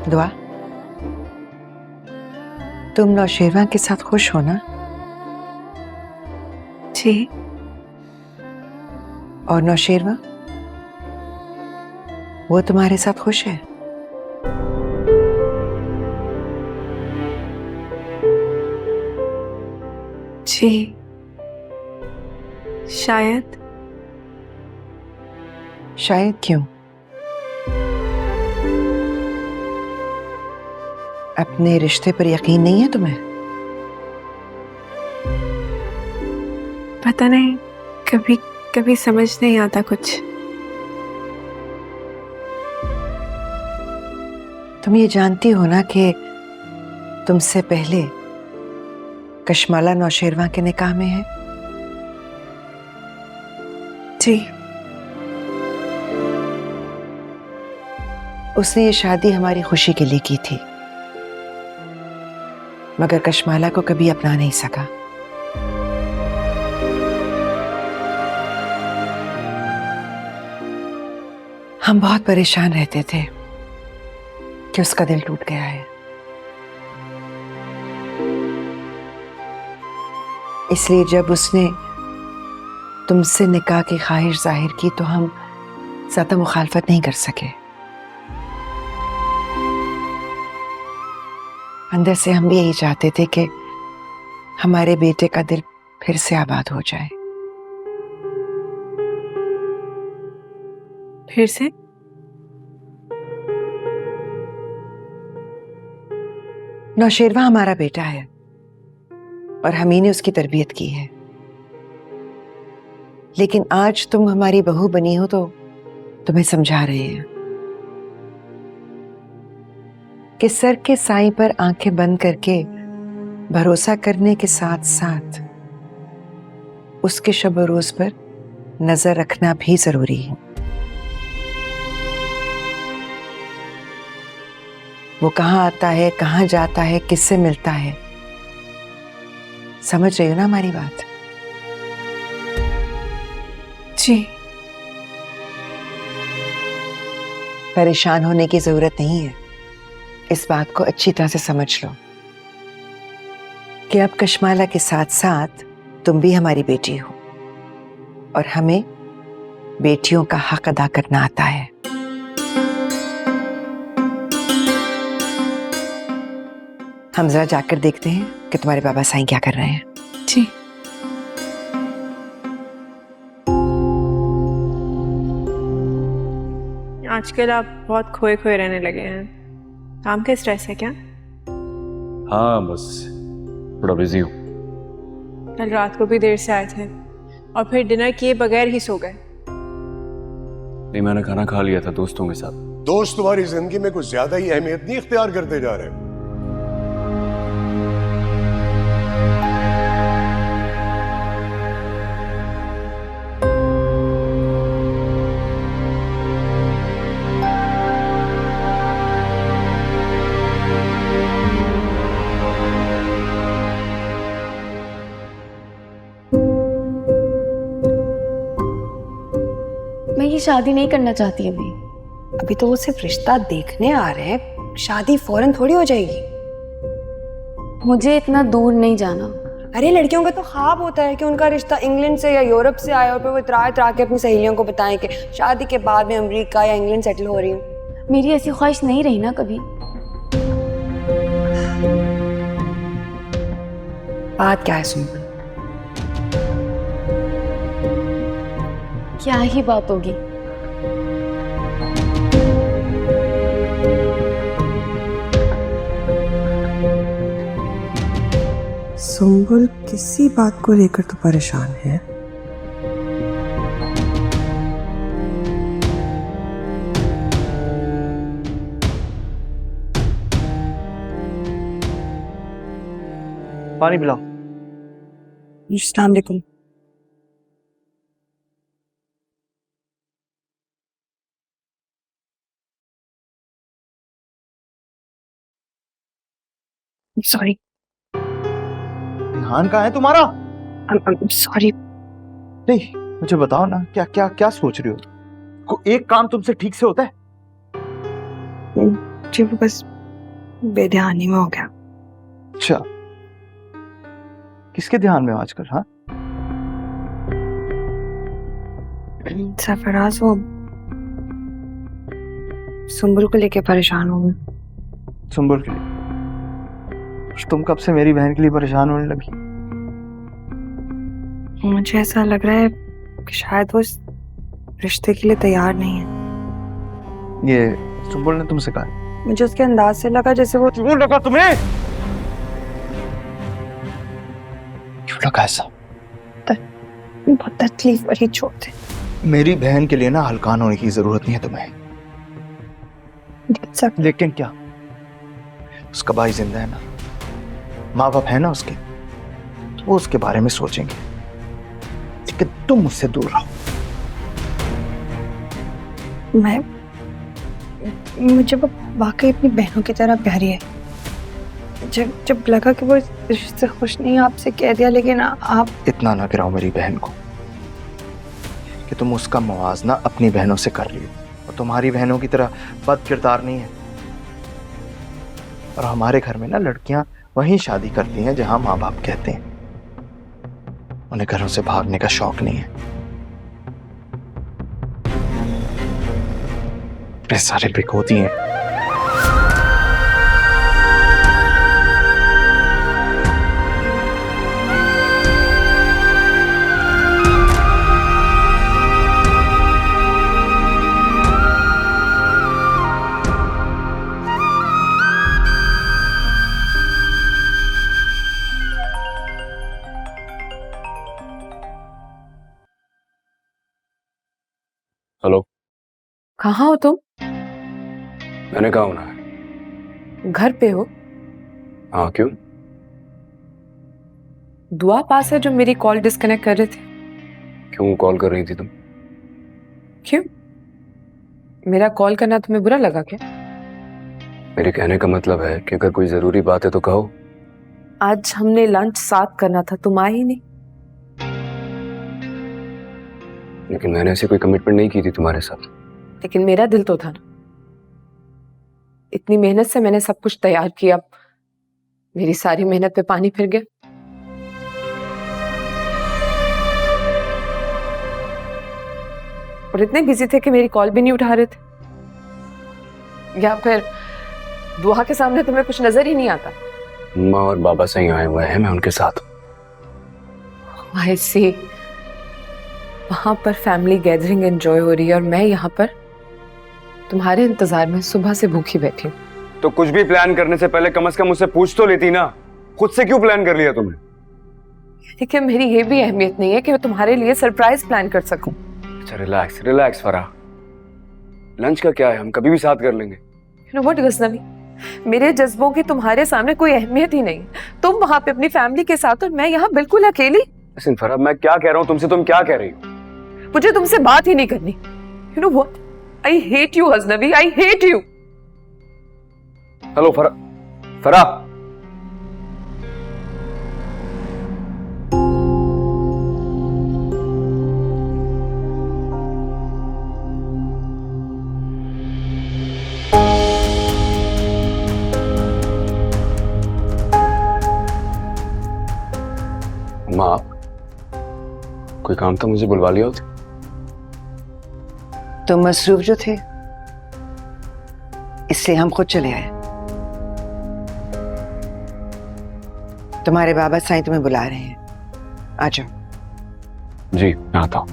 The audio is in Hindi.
दुआ, तुम नौशेरवा के साथ खुश हो ना? जी। और नौशेरवा, वो तुम्हारे साथ खुश है? जी, शायद। शायद क्यों? अपने रिश्ते पर यकीन नहीं है तुम्हें? पता नहीं, कभी कभी समझ नहीं आता कुछ। तुम ये जानती हो ना कि तुमसे पहले कशमाला नौशेरवा के निकाह में है? जी। उसने ये शादी हमारी खुशी के लिए की थी, मगर कशमाला को कभी अपना नहीं सका। हम बहुत परेशान रहते थे कि उसका दिल टूट गया है। इसलिए जब उसने तुमसे निकाह की ख्वाहिश जाहिर की तो हम ज्यादा मुखालफत नहीं कर सके। अंदर से हम भी यही चाहते थे कि हमारे बेटे का दिल फिर से आबाद हो जाए। फिर से? नौशेरवा हमारा बेटा है और हम ही ने उसकी तरबियत की है, लेकिन आज तुम हमारी बहू बनी हो तो तुम्हें समझा रहे हैं कि सर के साईं पर आंखें बंद करके भरोसा करने के साथ साथ उसके शब रोज पर नजर रखना भी जरूरी है। वो कहाँ आता है, कहाँ जाता है, किससे मिलता है, समझ रही हो ना हमारी बात? जी। परेशान होने की जरूरत नहीं है। इस बात को अच्छी तरह से समझ लो कि अब कशमाला के साथ साथ तुम भी हमारी बेटी हो और हमें बेटियों का हक अदा करना आता है। हम जरा जाकर देखते हैं कि तुम्हारे बाबा साईं क्या कर रहे हैं। जी। आजकल आप बहुत खोए खोए रहने लगे हैं। काम का स्ट्रेस है क्या? हाँ, बस थोड़ा बिजी हूँ। कल रात को भी देर से आए थे और फिर डिनर किए बगैर ही सो गए। नहीं, मैंने खाना खा लिया था दोस्तों के साथ। दोस्त तुम्हारी जिंदगी में कुछ ज्यादा ही अहमियत नहीं इख्तियार करते जा रहे? मैं ये शादी नहीं करना चाहती अभी। अभी तो वो सिर्फ रिश्ता देखने आ रहे हैं, शादी फौरन थोड़ी हो जाएगी। मुझे इतना दूर नहीं जाना। अरे लड़कियों का तो ख्वाब होता है कि उनका रिश्ता इंग्लैंड से या यूरोप से आए और फिर वो इतरा इतरा के अपनी सहेलियों को बताएं कि शादी के बाद मैं अमेरिका या इंग्लैंड सेटल हो रही हूँ। मेरी ऐसी ख्वाहिश नहीं रही ना कभी। बात क्या है सुमन? क्या ही बात होगी। सुंबुल किसी बात को लेकर तो परेशान है। पानी पिलाओ। अस्सलाम वालेकुम। सॉरी। ध्यान कहाँ है तुम्हारा? सॉरी। नहीं, मुझे बताओ ना, क्या क्या क्या सोच रही हो? एक काम तुमसे ठीक से होता है? जी वो बस बेध्यानी में हो गया। अच्छा, किसके ध्यान में हो आजकल? हाँ, सरफराज वो सुंबुल को लेके परेशान हूँ मैं। सुंबुल के लिए? तुम कब से मेरी बहन के लिए परेशान होने लगी? मुझे ऐसा लग रहा है कि शायद वो इस रिश्ते के लिए तैयार नहीं है। ये सुंबुल ने तुमसे कहा? मुझे उसके अंदाज से लगा जैसे वो क्यों लगा तुम्हें? क्यों लगा ऐसा? बहुत तकलीफ भरी चोट है। मेरी बहन के लिए ना हल्कान होने की जरूरत नहीं है तुम्हें। लेकिन क्या, उसका भाई जिंदा है ना, माँ बाप है ना उसके, तो वो उसके बारे में सोचेंगे। लेकिन तुम मुझसे दूर रहो। मुझे वो वाकई अपनी बहनों की तरह प्यारी है। जब लगा कि वो इस रिश्ते से खुश नहीं है, आपसे कह दिया। लेकिन आप इतना ना गिराओ मेरी बहन को कि तुम उसका मुवाजना अपनी बहनों से कर रही हो। और तुम्हारी बहनों की तरह बद किरदार नहीं है। और हमारे घर में ना लड़कियां वहीं शादी करती हैं जहां माँ बाप कहते हैं। उन्हें घरों से भागने का शौक नहीं है। ये सारे बिकोती हैं। हेलो, कहाँ हो तुम? मैंने कहा होना है। घर पे हो? हाँ, क्यों? दुआ पास है जो मेरी कॉल डिस्कनेक्ट कर रहे थे। क्यों कॉल कर रही थी तुम? क्यों? मेरा कॉल करना तुम्हें बुरा लगा क्या? मेरे कहने का मतलब है कि अगर कोई जरूरी बात है तो कहो। आज हमने लंच साथ करना था, तुम आए ही नहीं। लेकिन मैंने ऐसी कोई कमिटमेंट नहीं की थी तुम्हारे साथ। लेकिन मेरा दिल तो था ना। इतनी मेहनत से मैंने सब कुछ तैयार किया, मेरी सारी मेहनत पे पानी फिर गया। और इतने बिजी थे कि मेरी कॉल भी नहीं उठा रहे थे। या फिर दुआ के सामने तुम्हें कुछ नजर ही नहीं आता? माँ और बाबा सही आए हुए हैं, मैं उनके साथ हूँ। I see। वहां पर फैमिली गैदरिंग एंजॉय हो रही है और मैं यहाँ पर तुम्हारे इंतजार में सुबह से भूखी बैठी हूँ। तो कुछ भी प्लान करने से पहले कम से कम मुझसे पूछ तो लेती ना। खुद से क्यों प्लान कर लिया तुमने? देखिए, मेरी ये भी अहमियत नहीं है कि मैं तुम्हारे लिए सरप्राइज प्लान कर सकूं। अच्छा, रिलैक्स रिलैक्स फराह। लंच का क्या है, हम कभी भी साथ कर लेंगे। You know what, गजनवी, मेरे जज्बों की तुम्हारे सामने कोई अहमियत ही नहीं। तुम वहां पे अपनी फैमिली के साथ और मैं यहाँ बिल्कुल अकेली। लेकिन फराह, मैं क्या कह रहा हूँ तुमसे, तुम क्या कह रही हो? मुझे तुमसे बात ही नहीं करनी। You know what? I hate you, Ghaznavi, I hate you। Hello Farah, Farah. माँ, कोई काम था, मुझे बुलवा लिया होता। तुम मसरूफ जो थे इसलिए हम खुद चले आए। तुम्हारे बाबा साईं तुम्हें बुला रहे हैं, आ जाओ। जी, मैं आता हूँ।